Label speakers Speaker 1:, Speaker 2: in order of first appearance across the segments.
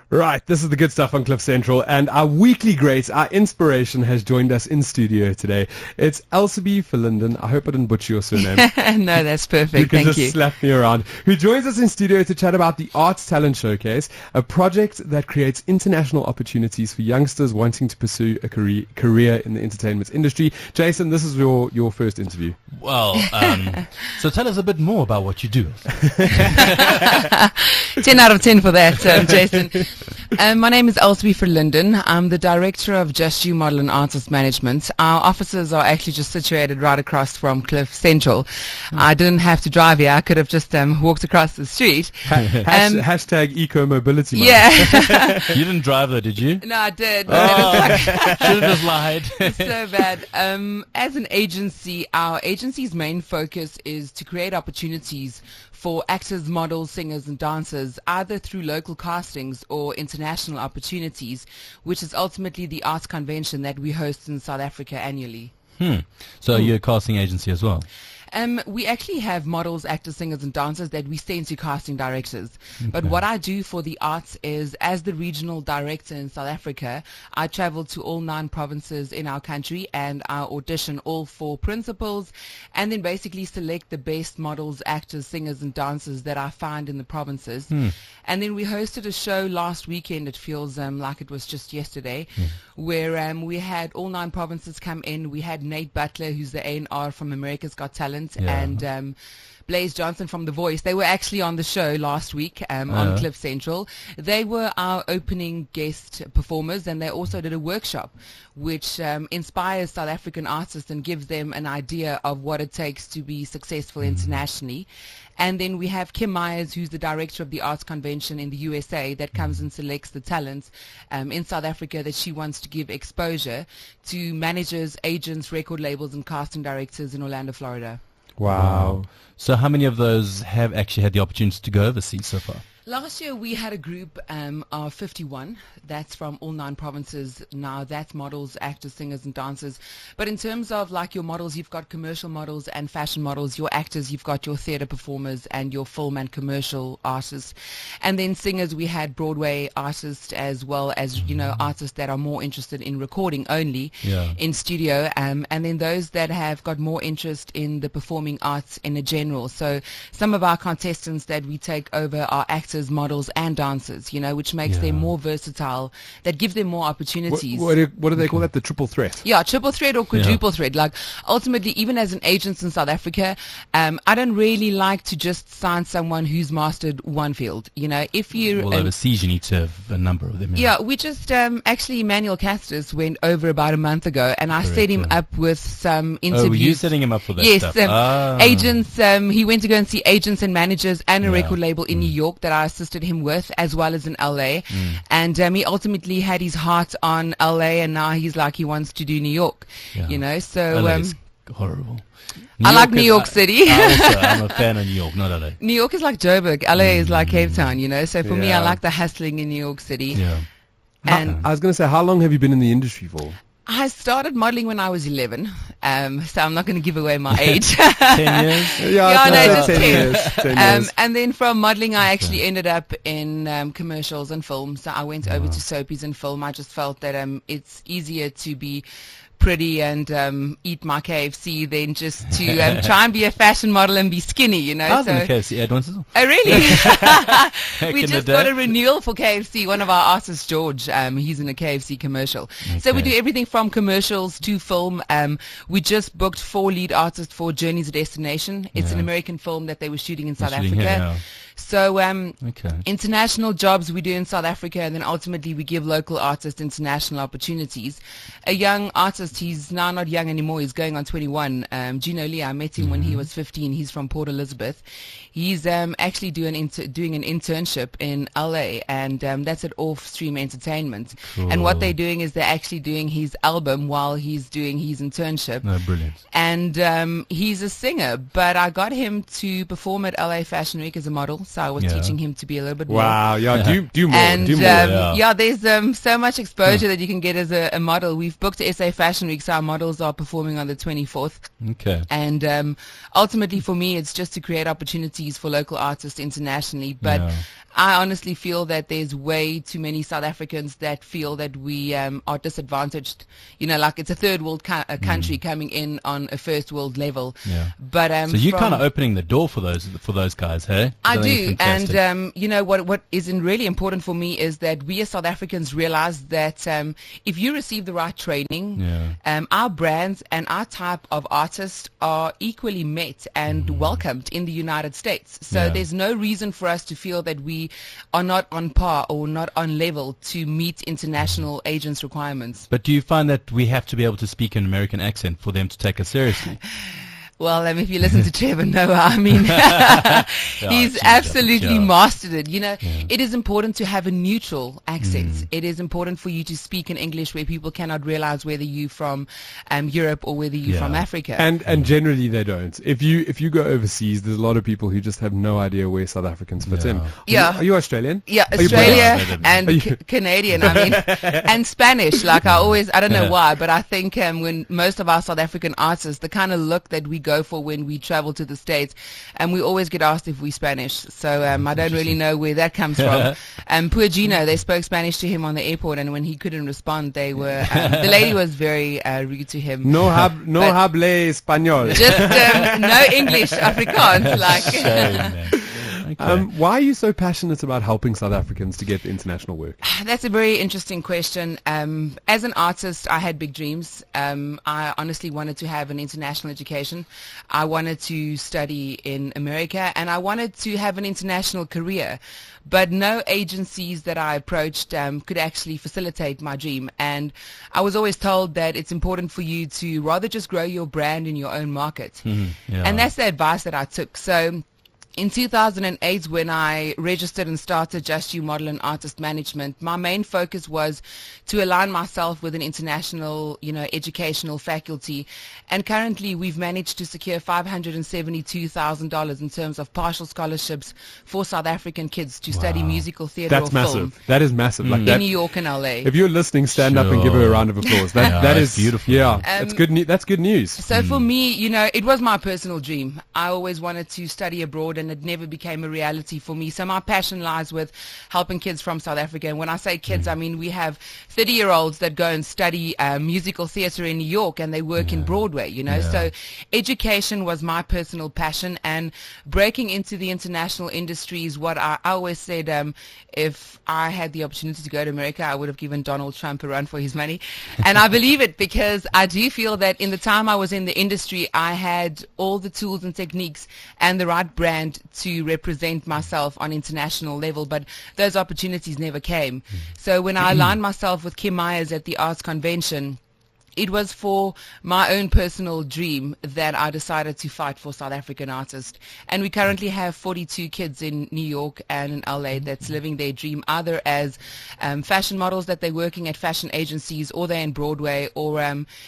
Speaker 1: Right, this is the good stuff on Cliff Central, and our weekly great, our inspiration, has joined us in studio today. It's Elsubie Verlinden. I hope I didn't butcher your surname.
Speaker 2: No, that's perfect.
Speaker 1: You can
Speaker 2: Thank
Speaker 1: just slap me around. Who joins us in studio to chat about the Arts Talent Showcase, a project that creates international opportunities for youngsters wanting to pursue a career in the entertainment industry. Jason, this is your first interview.
Speaker 3: Well, so tell us a bit more about what you do.
Speaker 2: 10 out of 10 for that, Jason. My name is Elsubie Verlinden. I'm the director of Just You Model and Artist Management. Our offices are actually just situated right across from Cliff Central. I didn't have to drive here. I could have just walked across the street.
Speaker 1: Hashtag eco-mobility.
Speaker 2: Yeah.
Speaker 3: You didn't drive though, did you?
Speaker 2: No, I did.
Speaker 3: Oh, should have just lied.
Speaker 2: It's so bad. As an agency, our agency's main focus is to create opportunities for actors, models, singers and dancers, either through local castings or international opportunities, which is ultimately the arts convention that we host in South Africa annually.
Speaker 3: So you're a casting agency as well?
Speaker 2: We actually have models, actors, singers and dancers that we send to casting directors. Okay. But what I do for the arts is, as the regional director in South Africa, I travel to all 9 provinces in our country and I audition all 4 principals and then basically select the best models, actors, singers and dancers that I find in the provinces. And then we hosted a show last weekend, it feels like it was just yesterday, where we had all 9 provinces come in. We had Nate Butler, who's the A&R from America's Got Talent, and Blaze Johnson from The Voice. They were actually on the show last week on Cliff Central. They were our opening guest performers, and they also did a workshop which inspires South African artists and gives them an idea of what it takes to be successful internationally. And then we have Kim Myers, who's the director of the Arts Convention in the USA, that comes and selects the talents in South Africa that she wants to give exposure to managers, agents, record labels, and casting directors in Orlando, Florida.
Speaker 1: Wow.
Speaker 3: So how many of those have actually had the opportunity to go overseas so far?
Speaker 2: Last year we had a group of 51. That's from all 9 provinces. Now that's models, actors, singers and dancers. But in terms of like your models, you've got commercial models and fashion models. Your actors, you've got your theatre performers and your film and commercial artists. And then singers, we had Broadway artists as well as, artists that are more interested in recording only in studio. And then those that have got more interest in the performing arts in a general. So some of our contestants that we take over are actors, models and dancers, which makes them more versatile, that gives them more opportunities.
Speaker 1: What do they call that? The triple threat?
Speaker 2: Yeah, triple threat or quadruple threat. Like ultimately, even as an agent in South Africa, I don't really like to just sign someone who's mastered one field. If you
Speaker 3: overseas, you need to have a number of them.
Speaker 2: Yeah, we just actually Emmanuel Castus went over about a month ago, and I set him up with some interviews.
Speaker 3: Oh, were you setting him up for that stuff?
Speaker 2: Yes, agents. He went to go and see agents and managers and a record label in New York that I assisted him with, as well as in LA. And he ultimately had his heart on LA, and now he's like he wants to do New York. So
Speaker 3: LA is horrible.
Speaker 2: I like New York City.
Speaker 3: I'm a fan of New York, not LA.
Speaker 2: New York is like Joburg. LA is like Cape Town. So for me, I like the hustling in New York City. And
Speaker 1: I was going to say, how long have you been in the industry for?
Speaker 2: I started modeling when I was 11, so I'm not going to give away my age.
Speaker 3: 10 years?
Speaker 2: Just
Speaker 1: 10 years. 10 years.
Speaker 2: And then from modeling, I actually ended up in commercials and film. So I went over to soapies and film. I just felt that it's easier to be pretty and eat my KFC than just to try and be a fashion model and be skinny,
Speaker 3: I was in a KFC ad once as well.
Speaker 2: Oh, really? We just got a renewal for KFC. One of our artists, George, he's in a KFC commercial. Okay. So we do everything from commercials to film. We just booked 4 lead artists for Journey's a Destination. It's an American film that they were shooting in South Africa. So international jobs we do in South Africa, and then ultimately we give local artists international opportunities. A young artist, he's now not young anymore, he's going on 21. Gino Lee, I met him when he was 15. He's from Port Elizabeth. He's actually doing an internship in LA, and that's at Off Stream Entertainment. Cool. And what they're doing is they're actually doing his album while he's doing his internship.
Speaker 3: Oh, brilliant.
Speaker 2: And he's a singer, but I got him to perform at LA Fashion Week as a model. So I was teaching him to be a little bit more.
Speaker 1: Wow, do more.
Speaker 2: And
Speaker 1: do more.
Speaker 2: There's so much exposure that you can get as a model. We've booked SA Fashion Week, so our models are performing on the 24th.
Speaker 3: Okay.
Speaker 2: And ultimately for me, it's just to create opportunities for local artists internationally. But I honestly feel that there's way too many South Africans that feel that we are disadvantaged. You know, like it's a third world country coming in on a first world level.
Speaker 3: Yeah.
Speaker 2: But
Speaker 3: So you're kind of opening the door for those guys, hey?
Speaker 2: I
Speaker 3: think it's
Speaker 2: do,
Speaker 3: fantastic.
Speaker 2: and you know what is really important for me is that we as South Africans realize that if you receive the right training, our brands and our type of artists are equally met and welcomed in the United States. So there's no reason for us to feel that we are not on par or not on level to meet international agents' requirements.
Speaker 3: But do you find that we have to be able to speak an American accent for them to take us seriously?
Speaker 2: Well, if you listen to Trevor Noah, I mean, he's absolutely mastered it. You know, it is important to have a neutral accent. It is important for you to speak in English where people cannot realize whether you're from Europe or whether you're from Africa.
Speaker 1: And generally they don't. If you go overseas, there's a lot of people who just have no idea where South Africans fit in. Are you Australian?
Speaker 2: Yeah, Australia and Canadian, I mean, and Spanish. Like I don't know why, but I think when most of our South African artists, the kind of look that we go for when we travel to the States, and we always get asked if we're Spanish. So I don't really know where that comes from. Poor Gino, they spoke Spanish to him on the airport, and when he couldn't respond, they were the lady was very rude to him.
Speaker 1: No hable español.
Speaker 2: Just no English, Afrikaans. Like.
Speaker 3: Shame, man. Okay.
Speaker 1: Why are you so passionate about helping South Africans to get international work?
Speaker 2: That's a very interesting question. As an artist, I had big dreams. I honestly wanted to have an international education. I wanted to study in America, and I wanted to have an international career. But no agencies that I approached could actually facilitate my dream. And I was always told that it's important for you to rather just grow your brand in your own market. And that's the advice that I took. So in 2008, when I registered and started Just You Model and Artist Management, my main focus was to align myself with an international, educational faculty. And currently, we've managed to secure $572,000 in terms of partial scholarships for South African kids to study musical theatre or
Speaker 1: massive.
Speaker 2: film.
Speaker 1: That is massive. Like that,
Speaker 2: in New York and LA.
Speaker 1: If you're listening, stand up and give her a round of applause. That is
Speaker 3: beautiful.
Speaker 1: Yeah, that's good. That's good news.
Speaker 2: So for me, it was my personal dream. I always wanted to study abroad, and it never became a reality for me. So my passion lies with helping kids from South Africa. And when I say kids, I mean we have 30-year-olds that go and study musical theatre in New York, and they work in Broadway, So education was my personal passion, and breaking into the international industry is what I always said. If I had the opportunity to go to America, I would have given Donald Trump a run for his money. And I believe it, because I do feel that in the time I was in the industry, I had all the tools and techniques and the right brand to represent myself on international level, but those opportunities never came. So when I aligned myself with Kim Myers at the Arts Convention, it was for my own personal dream that I decided to fight for South African artists. And we currently have 42 kids in New York and in LA that's living their dream, either as fashion models that they're working at fashion agencies, or they're in Broadway, or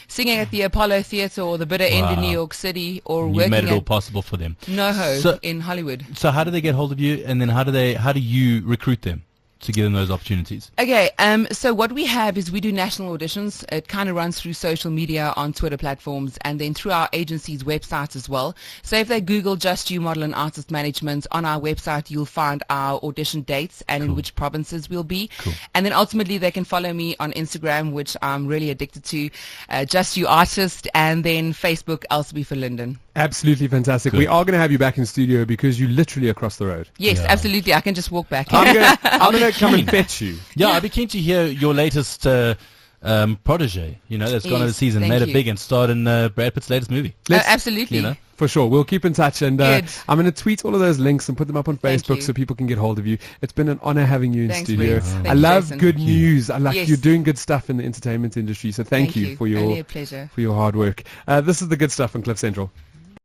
Speaker 2: singing at the Apollo Theatre or the Bitter End in New York City, or
Speaker 3: You
Speaker 2: working
Speaker 3: made it all
Speaker 2: at
Speaker 3: possible for them.
Speaker 2: NoHo in Hollywood.
Speaker 3: So how do they get hold of you, and then how do you recruit them to give them those opportunities?
Speaker 2: Okay, so what we have is we do national auditions. It kind of runs through social media on Twitter platforms, and then through our agency's website as well. So if they Google Just You Model and Artist Management, on our website you'll find our audition dates and in which provinces we'll be. And then ultimately they can follow me on Instagram, which I'm really addicted to, Just You Artist, and then Facebook, Elsubie Verlinden.
Speaker 1: Absolutely fantastic. We are going to have you back in studio because you're literally across the road.
Speaker 2: Yes, absolutely. I can just walk back.
Speaker 1: I'm going to come and fetch you.
Speaker 3: Yeah, I'd be keen to hear your latest protege, that's gone overseas and made it big and starred in Brad Pitt's latest movie.
Speaker 2: Absolutely.
Speaker 1: For sure. We'll keep in touch, and I'm going to tweet all of those links and put them up on Facebook so people can get hold of you. It's been an honor having you in studio. I love good news. I like you're doing good stuff in the entertainment industry, so thank you for your
Speaker 2: pleasure.
Speaker 1: For your hard work. This is the good stuff on Cliff Central.